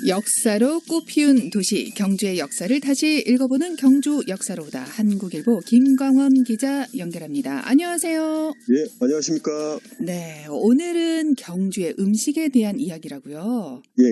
역사로 꽃피운 도시 경주의 역사를 다시 읽어보는 경주 역사로다. 한국일보 김광원 기자 연결합니다. 안녕하세요. 예, 안녕하십니까. 네, 오늘은 경주의 음식에 대한 이야기라고요. 예.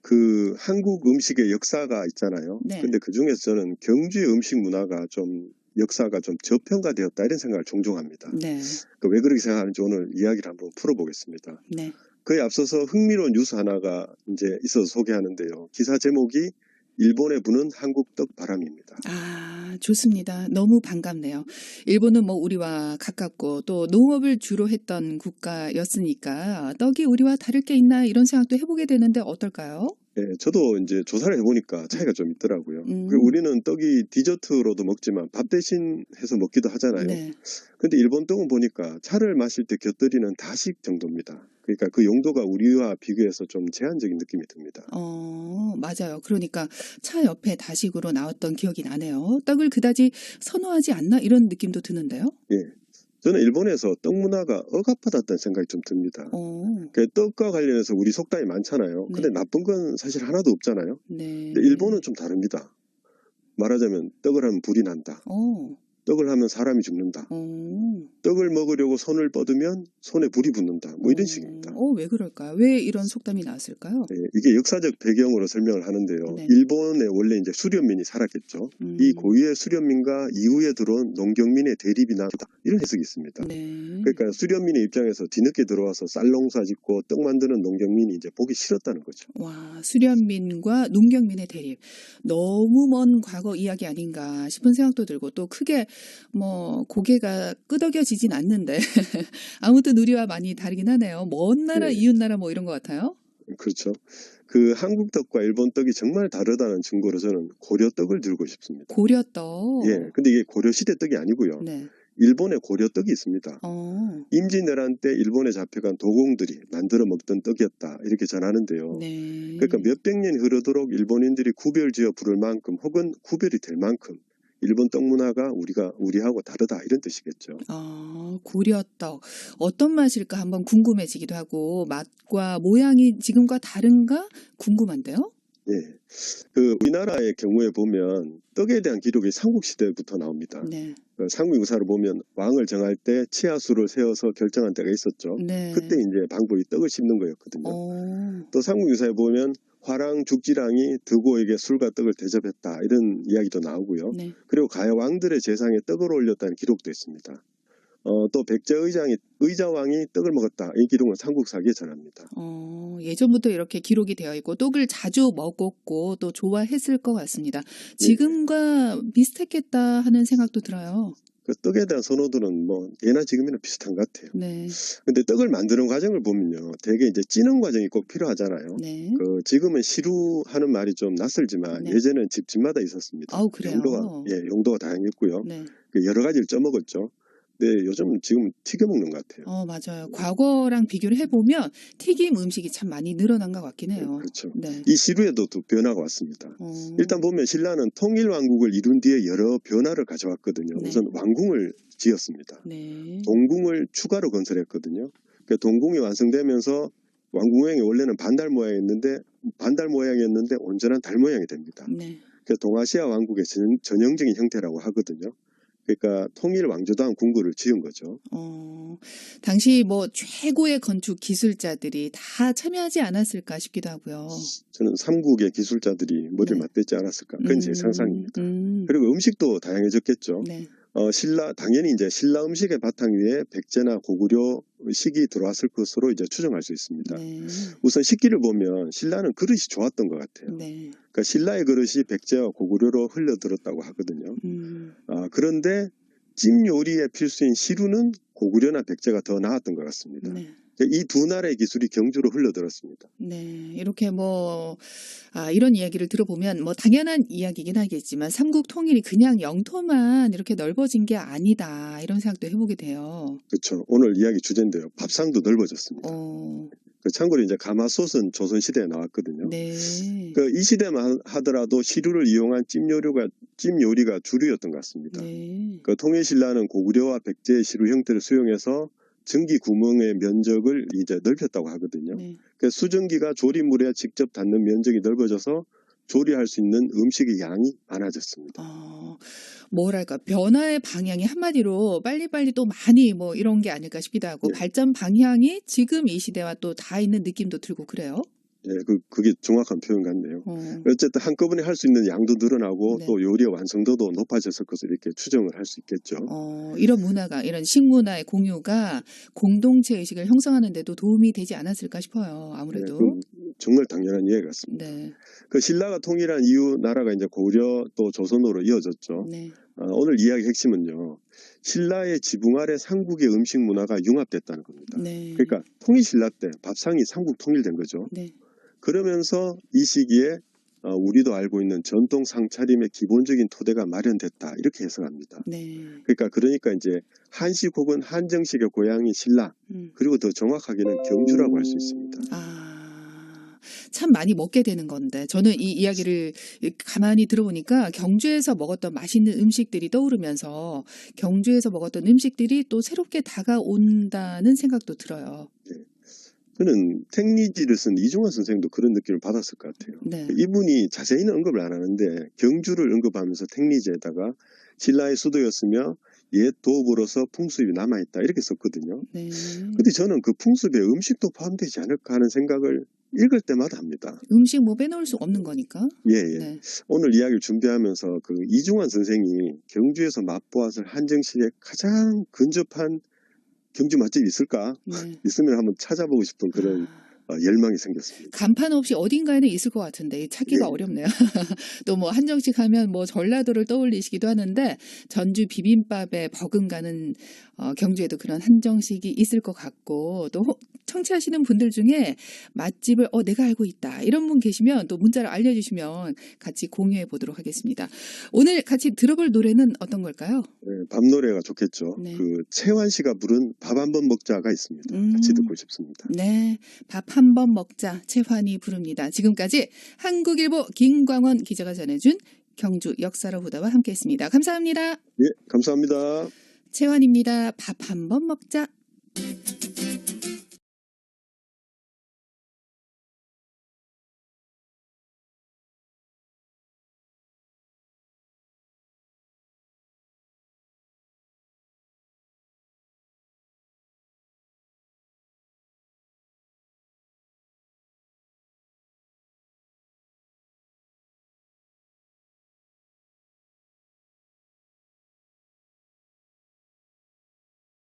그 한국 음식의 역사가 있잖아요. 네. 근데 그 중에서 저는 경주의 음식 문화가 좀 역사가 좀 저평가되었다 이런 생각을 종종 합니다. 네. 왜 그렇게 생각하는지 오늘 이야기를 한번 풀어보겠습니다. 네. 그에 앞서서 흥미로운 뉴스 하나가 이제 있어서 소개하는데요. 기사 제목이 일본에 부는 한국 떡 바람입니다. 아, 좋습니다. 너무 반갑네요. 일본은 뭐 우리와 가깝고 또 농업을 주로 했던 국가였으니까 떡이 우리와 다를 게 있나 이런 생각도 해보게 되는데 어떨까요? 예, 저도 이제 조사를 해보니까 차이가 좀 있더라고요. 음. 우리는 떡이 디저트로도 먹지만 밥 대신 해서 먹기도 하잖아요. 네. 근데 일본 떡은 보니까 차를 마실 때 곁들이는 다식 정도입니다. 그러니까 그 용도가 우리와 비교해서 좀 제한적인 느낌이 듭니다. 맞아요. 그러니까 차 옆에 다식으로 나왔던 기억이 나네요. 떡을 그다지 선호하지 않나 이런 느낌도 드는데요. 예. 저는 일본에서 떡 문화가 억압받았다는 생각이 좀 듭니다. 그 떡과 관련해서 우리 속담이 많잖아요. 근데 네. 나쁜 건 사실 하나도 없잖아요. 네. 근데 일본은 좀 다릅니다. 말하자면 떡을 하면 불이 난다. 떡을 하면 사람이 죽는다. 떡을 먹으려고 손을 뻗으면 손에 불이 붙는다. 뭐 이런 식입니다. 왜 그럴까요? 왜 이런 속담이 나왔을까요? 네, 이게 역사적 배경으로 설명을 하는데요. 네. 일본에 원래 이제 수련민이 살았겠죠. 이 고유의 수련민과 이후에 들어온 농경민의 대립이 나다. 이런 해석이 있습니다. 네. 그러니까 수련민의 입장에서 뒤늦게 들어와서 쌀농사 짓고 떡 만드는 농경민이 이제 보기 싫었다는 거죠. 와, 수련민과 농경민의 대립. 너무 먼 과거 이야기 아닌가 싶은 생각도 들고 또 크게 뭐 고개가 끄덕여지진 않는데 아무튼 우리와 많이 다르긴 하네요. 먼 나라, 네. 이웃 나라 뭐 이런 것 같아요. 그렇죠. 그 한국 떡과 일본 떡이 정말 다르다는 증거로 저는 고려떡을 들고 싶습니다. 고려떡. 예, 근데 이게 고려시대 떡이 아니고요. 네. 일본에 고려떡이 있습니다. 임진왜란 때 일본에 잡혀간 도공들이 만들어 먹던 떡이었다 이렇게 전하는데요. 네. 그러니까 몇백 년이 흐르도록 일본인들이 구별지어 부를 만큼 혹은 구별이 될 만큼 일본 떡 문화가 우리하고 다르다 이런 뜻이겠죠. 고려떡. 어떤 맛일까 한번 궁금해지기도 하고 맛과 모양이 지금과 다른가 궁금한데요. 예, 그 우리나라의 경우에 보면 떡에 대한 기록이 삼국시대부터 나옵니다. 네. 삼국유사를 보면 왕을 정할 때 치하수를 세워서 결정한 때가 있었죠. 네. 그때 이제 방법이 떡을 씹는 거였거든요. 또 삼국유사에 보면 화랑 죽지랑이 드고에게 술과 떡을 대접했다 이런 이야기도 나오고요. 네. 그리고 가야 왕들의 제상에 떡을 올렸다는 기록도 있습니다. 또 백제 의자왕이 떡을 먹었다 이 기록은 삼국사기에 전합니다. 예전부터 이렇게 기록이 되어 있고 떡을 자주 먹었고 또 좋아했을 것 같습니다. 지금과 비슷했겠다 하는 생각도 들어요. 그 떡에 대한 선호도는 뭐 예나 지금이나 비슷한 것 같아요. 네. 근데 떡을 만드는 과정을 보면요, 되게 이제 찌는 과정이 꼭 필요하잖아요. 네. 지금은 시루하는 말이 좀 낯설지만 네. 예전엔 집집마다 있었습니다. 그래요? 용도가 다양했고요. 네. 여러 가지를 쪄먹었죠. 근데 요즘은 지금 튀겨 먹는 것 같아요. 맞아요. 과거랑 비교를 해보면 튀김 음식이 참 많이 늘어난 것 같긴 해요. 네, 그렇죠. 네. 이 시루에도 또 변화가 왔습니다. 일단 보면 신라는 통일왕국을 이룬 뒤에 여러 변화를 가져왔거든요. 네. 우선 왕궁을 지었습니다. 네. 동궁을 추가로 건설했거든요. 동궁이 완성되면서 왕궁 모양이 원래는 반달 모양이었는데 온전한 달 모양이 됩니다. 네. 그래서 동아시아 왕국의 전형적인 형태라고 하거든요. 그러니까 통일 왕조다운 궁궐을 지은 거죠. 당시 뭐 최고의 건축 기술자들이 다 참여하지 않았을까 싶기도 하고요. 저는 삼국의 기술자들이 머리를 네. 맞댔지 않았을까. 그건 제 상상입니다. 그리고 음식도 다양해졌겠죠. 네. 당연히 이제 신라 음식의 바탕 위에 백제나 고구려 식이 들어왔을 것으로 이제 추정할 수 있습니다. 네. 우선 식기를 보면 신라는 그릇이 좋았던 것 같아요. 네. 그러니까 신라의 그릇이 백제와 고구려로 흘러들었다고 하거든요. 그런데 찜 요리의 필수인 시루는 고구려나 백제가 더 나았던 것 같습니다. 네. 이 두 나라의 기술이 경주로 흘러들었습니다. 네, 이렇게 이런 이야기를 들어보면 당연한 이야기긴 하겠지만 삼국 통일이 그냥 영토만 이렇게 넓어진 게 아니다 이런 생각도 해보게 돼요. 그렇죠. 오늘 이야기 주제인데요. 밥상도 넓어졌습니다. 참고로 이제 가마솥은 조선시대에 나왔거든요. 네. 이 시대만 하더라도 시루를 이용한 찜 요리가 주류였던 것 같습니다. 네. 통일신라는 고구려와 백제의 시루 형태를 수용해서 전기 구멍의 면적을 이제 넓혔다고 하거든요. 네. 그래서 수증기가 조리물에 직접 닿는 면적이 넓어져서 조리할 수 있는 음식의 양이 많아졌습니다. 뭐랄까 변화의 방향이 한마디로 빨리빨리 또 많이 뭐 이런 게 아닐까 싶기도 하고 네. 발전 방향이 지금 이 시대와 또 다 있는 느낌도 들고 그래요. 예, 그게 정확한 표현 같네요. 어쨌든 한꺼번에 할 수 있는 양도 늘어나고 네. 또 요리의 완성도도 높아졌을 것을 이렇게 추정을 할 수 있겠죠. 이런 문화가, 이런 식문화의 공유가 공동체 의식을 형성하는 데도 도움이 되지 않았을까 싶어요. 아무래도. 네, 정말 당연한 이해 같습니다. 네. 그 신라가 통일한 이후 나라가 이제 고려 또 조선으로 이어졌죠. 네. 오늘 이야기 핵심은요. 신라의 지붕 아래 삼국의 음식 문화가 융합됐다는 겁니다. 네. 그러니까 통일 신라 때 밥상이 삼국 통일된 거죠. 네. 그러면서 이 시기에 우리도 알고 있는 전통 상차림의 기본적인 토대가 마련됐다 이렇게 해석합니다. 네. 그러니까 이제 한식 혹은 한정식의 고향이 신라 그리고 더 정확하게는 경주라고 할 수 있습니다. 참 많이 먹게 되는 건데 저는 이 이야기를 가만히 들어보니까 경주에서 먹었던 맛있는 음식들이 떠오르면서 경주에서 먹었던 음식들이 또 새롭게 다가온다는 생각도 들어요. 네. 저는 택리지를 쓴 이중환 선생도 그런 느낌을 받았을 것 같아요. 네. 이분이 자세히는 언급을 안 하는데 경주를 언급하면서 택리지에다가 신라의 수도였으며 옛 도읍으로서 풍습이 남아있다 이렇게 썼거든요. 네. 근데 저는 그 풍습에 음식도 포함되지 않을까 하는 생각을 읽을 때마다 합니다. 음식 뭐 빼놓을 수 없는 거니까. 예. 네. 오늘 이야기를 준비하면서 그 이중환 선생이 경주에서 맛보았을 한정식의 가장 근접한 경주 맛집이 있을까? 네. 있으면 한번 찾아보고 싶은 그런 열망이 생겼습니다. 간판 없이 어딘가에는 있을 것 같은데 찾기가 어렵네요. 또 뭐 한정식 하면 뭐 전라도를 떠올리시기도 하는데 전주 비빔밥에 버금가는 경주에도 그런 한정식이 있을 것 같고 또 청취하시는 분들 중에 맛집을 내가 알고 있다 이런 분 계시면 또 문자를 알려주시면 같이 공유해 보도록 하겠습니다. 오늘 같이 들어볼 노래는 어떤 걸까요? 네, 밥 노래가 좋겠죠. 네. 그 채환 씨가 부른 밥 한번 먹자가 있습니다. 같이 듣고 싶습니다. 네, 밥 한번 먹자 채환이 부릅니다. 지금까지 한국일보 김광원 기자가 전해준 경주 역사로 보다와 함께했습니다. 감사합니다. 예, 감사합니다. 채환입니다. 밥 한번 먹자.